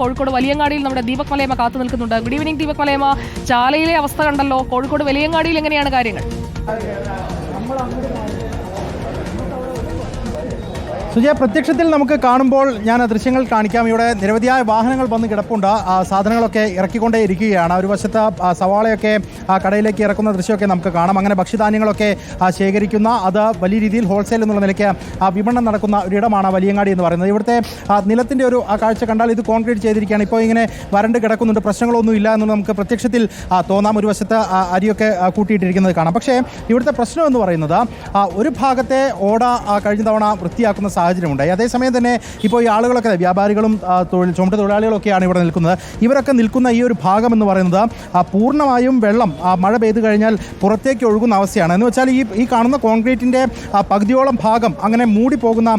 കോഴിക്കോട് വലിയങ്ങാടിയിൽ നമ്മുടെ ദീപക് മലയമ്മ കാത്തു നിൽക്കുന്നുണ്ട്. Good evening Deepak Malayamma. ചാലയിലെ അവസ്ഥ കണ്ടല്ലോ, കോഴിക്കോട് വലിയങ്ങാടിയിൽ എങ്ങനെയാണ് കാര്യങ്ങൾ? സുജയ, പ്രത്യക്ഷത്തിൽ നമുക്ക് കാണുമ്പോൾ ഞാൻ ദൃശ്യങ്ങൾ കാണിക്കാം. ഇവിടെ നിരവധിയായ വാഹനങ്ങൾ വന്ന് കിടപ്പുണ്ട്. സാധനങ്ങളൊക്കെ ഇറക്കിക്കൊണ്ടേ ഇരിക്കുകയാണ്. ഒരു വശത്ത് സവാളയൊക്കെ കടയിലേക്ക് ഇറക്കുന്ന ദൃശ്യമൊക്കെ നമുക്ക് കാണാം. അങ്ങനെ ഭക്ഷ്യധാന്യങ്ങളൊക്കെ ശേഖരിക്കുന്ന, അത് വലിയ രീതിയിൽ ഹോൾസെയിൽ എന്നുള്ള നിലയ്ക്ക് വിപണനം നടക്കുന്ന ഒരിടമാണ് വലിയങ്ങാടി എന്ന് പറയുന്നത്. ഇവിടുത്തെ നിലത്തിൻ്റെ ഒരു കാഴ്ച കണ്ടാൽ ഇത് കോൺക്രീറ്റ് ചെയ്തിരിക്കുകയാണ്. ഇപ്പോൾ ഇങ്ങനെ വരണ്ട് കിടക്കുന്നുണ്ട്, പ്രശ്നങ്ങളൊന്നും ഇല്ല എന്ന് നമുക്ക് പ്രത്യക്ഷത്തിൽ തോന്നാം. ഒരു വശത്ത് അരിയൊക്കെ കൂട്ടിയിട്ടിരിക്കുന്നത് കാണാം. പക്ഷേ ഇവിടുത്തെ പ്രശ്നം എന്ന് പറയുന്നത് ഒരു ഭാഗത്തെ ഓട കഴിഞ്ഞ തവണ വൃത്തിയാക്കുന്ന സാഹചര്യമുണ്ടായി. അതേസമയം തന്നെ ഇപ്പോൾ ഈ ആളുകളൊക്കെ, വ്യാപാരികളും ചുമട്ട് തൊഴിലാളികളൊക്കെയാണ് ഇവിടെ നിൽക്കുന്നത്. ഇവരൊക്കെ നിൽക്കുന്ന ഈ ഒരു ഭാഗം എന്ന് പറയുന്നത് പൂർണ്ണമായും വെള്ളം മഴ പെയ്തു കഴിഞ്ഞാൽ പുറത്തേക്ക് ഒഴുകുന്ന അവസ്ഥയാണ്. എന്ന് വെച്ചാൽ ഈ കാണുന്ന കോൺക്രീറ്റിൻ്റെ പകുതിയോളം ഭാഗം അങ്ങനെ മൂടിപ്പോകുന്ന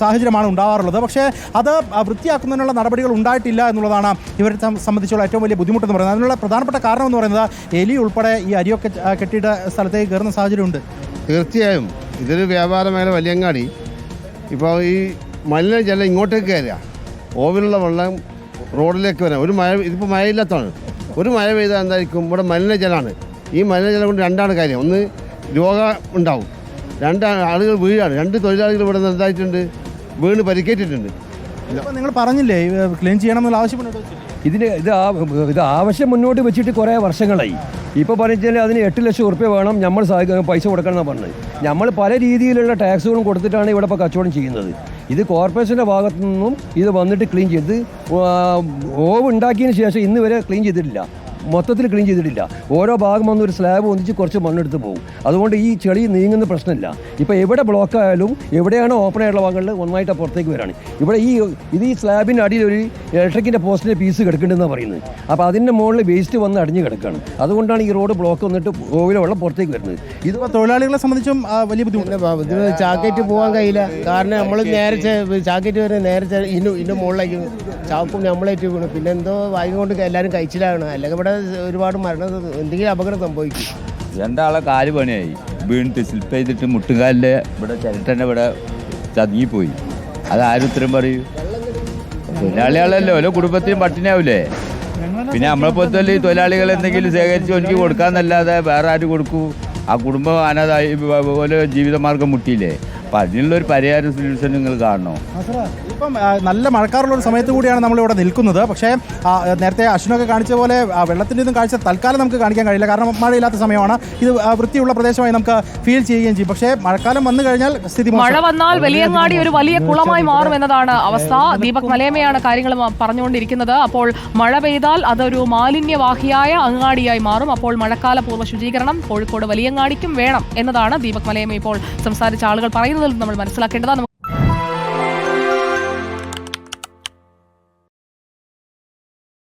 സാഹചര്യമാണ് ഉണ്ടാകാറുള്ളത്. പക്ഷേ അത് വൃത്തിയാക്കുന്നതിനുള്ള നടപടികൾ ഉണ്ടായിട്ടില്ല എന്നുള്ളതാണ് ഇവരെ സംബന്ധിച്ചുള്ള ഏറ്റവും വലിയ ബുദ്ധിമുട്ടെന്ന് പറയുന്നത്. അതിനുള്ള പ്രധാനപ്പെട്ട കാരണം എന്ന് പറയുന്നത് എലി ഉൾപ്പെടെ ഈ അരിയൊക്കെ കെട്ടിയിട്ട് സ്ഥലത്തേക്ക് കയറുന്ന സാഹചര്യമുണ്ട്. തീർച്ചയായും ഇതൊരു വ്യാപാര മേഖല വലിയങ്ങാടി. ഇപ്പോൾ ഈ മലിനജലം ഇങ്ങോട്ടേക്ക് കയറുക, ഓവിലുള്ള വെള്ളം റോഡിലേക്ക് വരാം. ഒരു മഴ, ഇതിപ്പോൾ മഴയില്ലാത്തതാണ്. ഒരു മഴ പെയ്താൽ എന്തായിരിക്കും, ഇവിടെ മലിനജലമാണ്. ഈ മലിനജലം കൊണ്ട് രണ്ടാണ് കാര്യം. ഒന്ന്, രോഗം ഉണ്ടാവും. ആളുകൾ വീഴാണ്. 2 തൊഴിലാളികൾ ഇവിടെ നിന്ന് എന്തായിട്ടുണ്ട്, വീണ് പരിക്കേറ്റിട്ടുണ്ട്. നിങ്ങൾ പറഞ്ഞില്ലേ ക്ലീൻ ചെയ്യണം എന്നുള്ള ആവശ്യമുണ്ടോ? ഇത് ആവശ്യം മുന്നോട്ട് വെച്ചിട്ട് കുറേ വർഷങ്ങളായി. ഇപ്പോൾ പറഞ്ഞാൽ അതിന് 8 ലക്ഷം ഉറുപ്പ്യ വേണം, നമ്മൾ പൈസ കൊടുക്കണം എന്നാണ് പറഞ്ഞത്. നമ്മൾ പല രീതിയിലുള്ള ടാക്സുകളും കൊടുത്തിട്ടാണ് ഇവിടെ ഇപ്പോൾ കച്ചവടം ചെയ്യുന്നത്. ഇത് കോർപ്പറേഷൻ്റെ ഭാഗത്തു നിന്നും ഇത് വന്നിട്ട് ക്ലീൻ ചെയ്ത് ഓവ് ഉണ്ടാക്കിയതിന് ശേഷം ഇന്ന് വരെ ക്ലീൻ ചെയ്തിട്ടില്ല, മൊത്തത്തിൽ ക്ലീൻ ചെയ്തിട്ടില്ല. ഓരോ ഭാഗം വന്ന് ഒരു സ്ലാബ് ഒന്നിച്ച് കുറച്ച് മണ്ണെടുത്ത് പോകും. അതുകൊണ്ട് ഈ ചെളി നീങ്ങുന്ന പ്രശ്നമില്ല. ഇപ്പോൾ എവിടെ ബ്ലോക്ക് ആയാലും എവിടെയാണോ ഓപ്പൺ ആയിട്ടുള്ള ഭാഗങ്ങളിൽ ഒന്നായിട്ട് പുറത്തേക്ക് വരാണ്. ഇവിടെ ഈ സ്ലാബിൻ്റെ അടിയിൽ ഒരു ഇലക്ട്രിക്കിൻ്റെ പോസ്റ്റിൻ്റെ പീസ് കിടക്കുന്നുണ്ടെന്നാണ് പറയുന്നത്. അപ്പോൾ അതിൻ്റെ മുകളിൽ വേസ്റ്റ് വന്ന് അടിഞ്ഞ് കിടക്കുകയാണ്. അതുകൊണ്ടാണ് ഈ റോഡ് ബ്ലോക്ക് വന്നിട്ട് ഓവിലെ വെള്ളം പുറത്തേക്ക് വരുന്നത്. ഇത് തൊഴിലാളികളെ സംബന്ധിച്ചും വലിയ ബുദ്ധിമുട്ട്. ചാക്കറ്റ് പോകാൻ കഴിയില്ല. കാരണം നമ്മൾ നേരെ ചാക്കറ്റ് വരെ നേരെ ഇതിൻ്റെ മുകളിലേക്ക് ചാക്കും നമ്മളേറ്റ് വീണു. പിന്നെ എന്തോ വാങ്ങി കൊണ്ട് എല്ലാവരും കഴിച്ചിലാണ്. അല്ലെങ്കിൽ ഇവിടെ ഒരുപാട് മരണം, എന്തെങ്കിലും അപകടം സംഭവിക്കും. 2 ആളെ കാല് പണിയായി, വീണിട്ട് സ്ലിപ്പ് ചെയ്തിട്ട് മുട്ടുകാലിൻ്റെ ഇവിടെ ചിരട്ടൻ്റെ ഇവിടെ ചതുങ്ങിപ്പോയി. അതാരും ഉത്തരം പറയൂ? തൊഴിലാളികളല്ലോ, ഓരോ കുടുംബത്തിനും പട്ടിണിയാവൂലേ? പിന്നെ നമ്മളെ പോലത്തെ ഈ തൊഴിലാളികൾ എന്തെങ്കിലും ശേഖരിച്ച് എനിക്ക് കൊടുക്കാന്നല്ലാതെ വേറെ ആര് കൊടുക്കൂ? ആ കുടുംബം അനാഥായി പോലെ ജീവിതമാർഗം മുട്ടിയില്ലേ? അപ്പം അതിനുള്ളൊരു പരിഹാര സൊല്യൂഷൻ നിങ്ങൾ കാണണോ? ഇപ്പം നല്ല മഴക്കാറുള്ളൊരു സമയത്ത് കൂടിയാണ് നമ്മളിവിടെ നിൽക്കുന്നത്. പക്ഷേ നേരത്തെ അശ്വിനൊക്കെ കാണിച്ച പോലെ വെള്ളത്തിൻ്റെ ഒന്നും കാഴ്ച തൽക്കാലം നമുക്ക് കാണിക്കാൻ കഴിയില്ല. കാരണം മഴയില്ലാത്ത സമയമാണ്. ഇത് വൃത്തിയുള്ള പ്രദേശമായി നമുക്ക് ഫീൽ ചെയ്യുകയും ചെയ്യും. പക്ഷേ മഴക്കാലം വന്നു കഴിഞ്ഞാൽ സ്ഥിതി, മഴ വന്നാൽ വലിയങ്ങാടി ഒരു വലിയ കുളമായി മാറും എന്നതാണ് അവസ്ഥ. ദീപക് മലയമ്മയാണ് കാര്യങ്ങൾ പറഞ്ഞുകൊണ്ടിരിക്കുന്നത്. അപ്പോൾ മഴ പെയ്താൽ അതൊരു മാലിന്യവാഹിയായ അങ്ങാടിയായി മാറും. അപ്പോൾ മഴക്കാല പൂർവ്വ ശുചീകരണം കോഴിക്കോട് വലിയങ്ങാടിക്കും വേണം എന്നതാണ് ദീപക് മലയമ്മ ഇപ്പോൾ സംസാരിച്ച ആളുകൾ പറയുന്നതിൽ നമ്മൾ മനസ്സിലാക്കേണ്ടതാണ്.